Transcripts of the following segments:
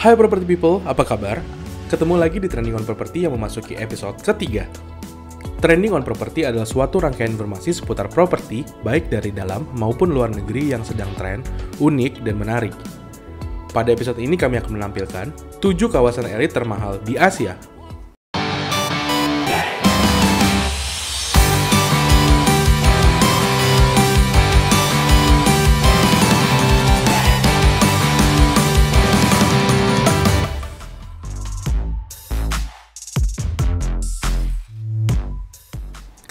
Hai property people, apa kabar? Ketemu lagi di Trending on Property yang memasuki episode ketiga. Trending on Property adalah suatu rangkaian informasi seputar properti, baik dari dalam maupun luar negeri yang sedang tren, unik, dan menarik. Pada episode ini kami akan menampilkan 7 kawasan elit termahal di Asia.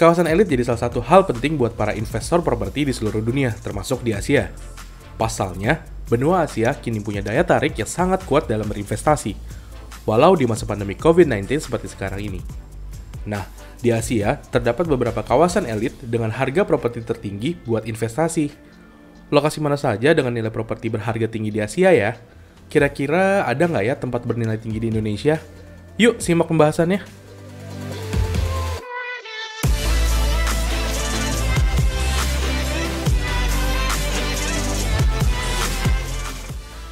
Kawasan elit jadi salah satu hal penting buat para investor properti di seluruh dunia, termasuk di Asia. Pasalnya, benua Asia kini punya daya tarik yang sangat kuat dalam berinvestasi, walau di masa pandemi COVID-19 seperti sekarang ini. Nah, di Asia, terdapat beberapa kawasan elit dengan harga properti tertinggi buat investasi. Lokasi mana saja dengan nilai properti berharga tinggi di Asia ya? Kira-kira ada nggak ya tempat bernilai tinggi di Indonesia? Yuk, simak pembahasannya.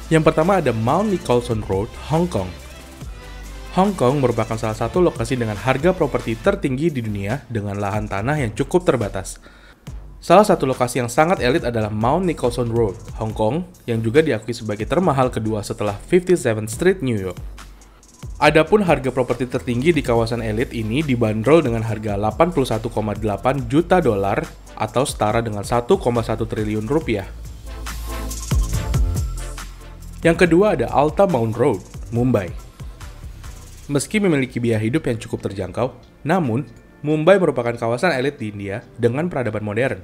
Yang pertama ada Mount Nicholson Road, Hong Kong. Hong Kong merupakan salah satu lokasi dengan harga properti tertinggi di dunia dengan lahan tanah yang cukup terbatas. Salah satu lokasi yang sangat elit adalah Mount Nicholson Road, Hong Kong, yang juga diakui sebagai termahal kedua setelah 57th Street, New York. Adapun harga properti tertinggi di kawasan elit ini dibanderol dengan harga 81,8 juta dolar atau setara dengan 1,1 triliun rupiah. Yang kedua ada Altamount Road, Mumbai. Meski memiliki biaya hidup yang cukup terjangkau, namun Mumbai merupakan kawasan elit di India dengan peradaban modern.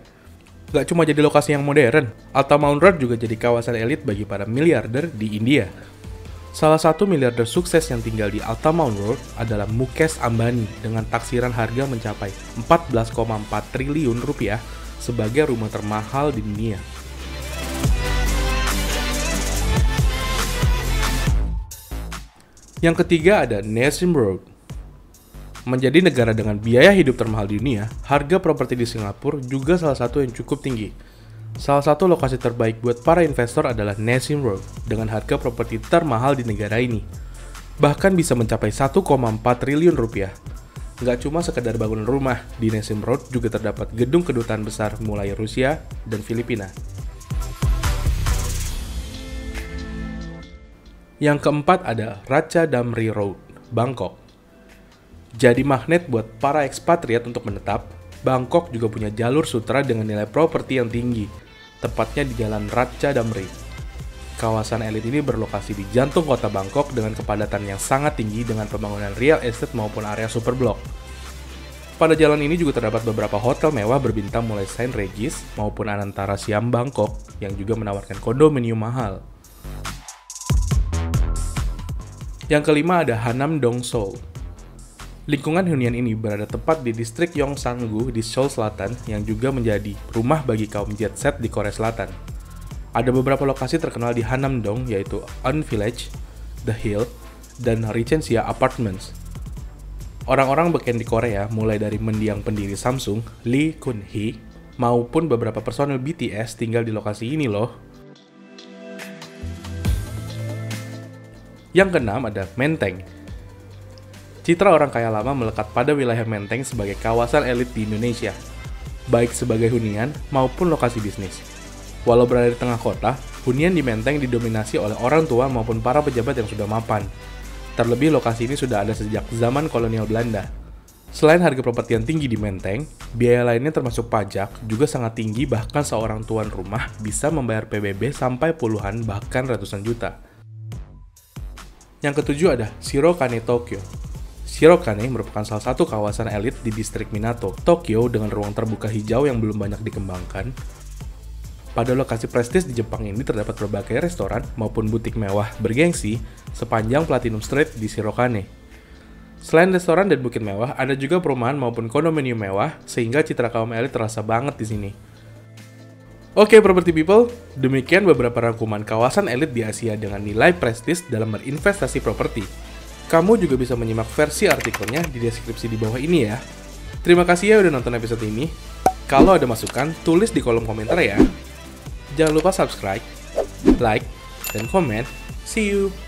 Gak cuma jadi lokasi yang modern, Altamount Road juga jadi kawasan elit bagi para miliarder di India. Salah satu miliarder sukses yang tinggal di Altamount Road adalah Mukesh Ambani dengan taksiran harga mencapai 14,4 triliun rupiah sebagai rumah termahal di dunia. Yang ketiga ada Nassim Road. Menjadi negara dengan biaya hidup termahal di dunia, harga properti di Singapura juga salah satu yang cukup tinggi. Salah satu lokasi terbaik buat para investor adalah Nassim Road dengan harga properti termahal di negara ini. Bahkan bisa mencapai 1,4 triliun rupiah. Nggak cuma sekedar bangunan rumah, di Nassim Road juga terdapat gedung kedutaan besar mulai Rusia dan Filipina. Yang keempat ada Ratchadamri Road, Bangkok. Jadi magnet buat para ekspatriat untuk menetap, Bangkok juga punya jalur sutra dengan nilai properti yang tinggi, tepatnya di Jalan Ratchadamri. Kawasan elit ini berlokasi di jantung kota Bangkok dengan kepadatan yang sangat tinggi dengan pembangunan real estate maupun area superblok. Pada jalan ini juga terdapat beberapa hotel mewah berbintang mulai St. Regis maupun Anantara Siam Bangkok yang juga menawarkan kondominium mahal. Yang kelima ada Hanam Dong Seoul. Lingkungan hunian ini berada tepat di distrik Yongsan-gu di Seoul Selatan yang juga menjadi rumah bagi kaum jet set di Korea Selatan. Ada beberapa lokasi terkenal di Hanam-dong yaitu On Village, The Hill, dan Regency Apartments. Orang-orang beken di Korea mulai dari mendiang pendiri Samsung, Lee Kun-hee, maupun beberapa personel BTS tinggal di lokasi ini loh. Yang keenam ada Menteng. Citra orang kaya lama melekat pada wilayah Menteng sebagai kawasan elit di Indonesia, baik sebagai hunian maupun lokasi bisnis. Walau berada di tengah kota, hunian di Menteng didominasi oleh orang tua maupun para pejabat yang sudah mapan. Terlebih lokasi ini sudah ada sejak zaman kolonial Belanda. Selain harga properti yang tinggi di Menteng, biaya lainnya termasuk pajak juga sangat tinggi, bahkan seorang tuan rumah bisa membayar PBB sampai puluhan bahkan ratusan juta. Yang ketujuh ada Shirokane, Tokyo. Shirokane merupakan salah satu kawasan elit di distrik Minato, Tokyo dengan ruang terbuka hijau yang belum banyak dikembangkan. Pada lokasi prestis di Jepang ini terdapat berbagai restoran maupun butik mewah bergengsi sepanjang Platinum Street di Shirokane. Selain restoran dan bukit mewah, ada juga perumahan maupun kondominium mewah sehingga citra kaum elit terasa banget di sini. Oke, property people, demikian beberapa rangkuman kawasan elit di Asia dengan nilai prestis dalam berinvestasi properti. Kamu juga bisa menyimak versi artikelnya di deskripsi di bawah ini ya. Terima kasih ya udah nonton episode ini. Kalau ada masukan, tulis di kolom komentar ya. Jangan lupa subscribe, like, dan komen. See you!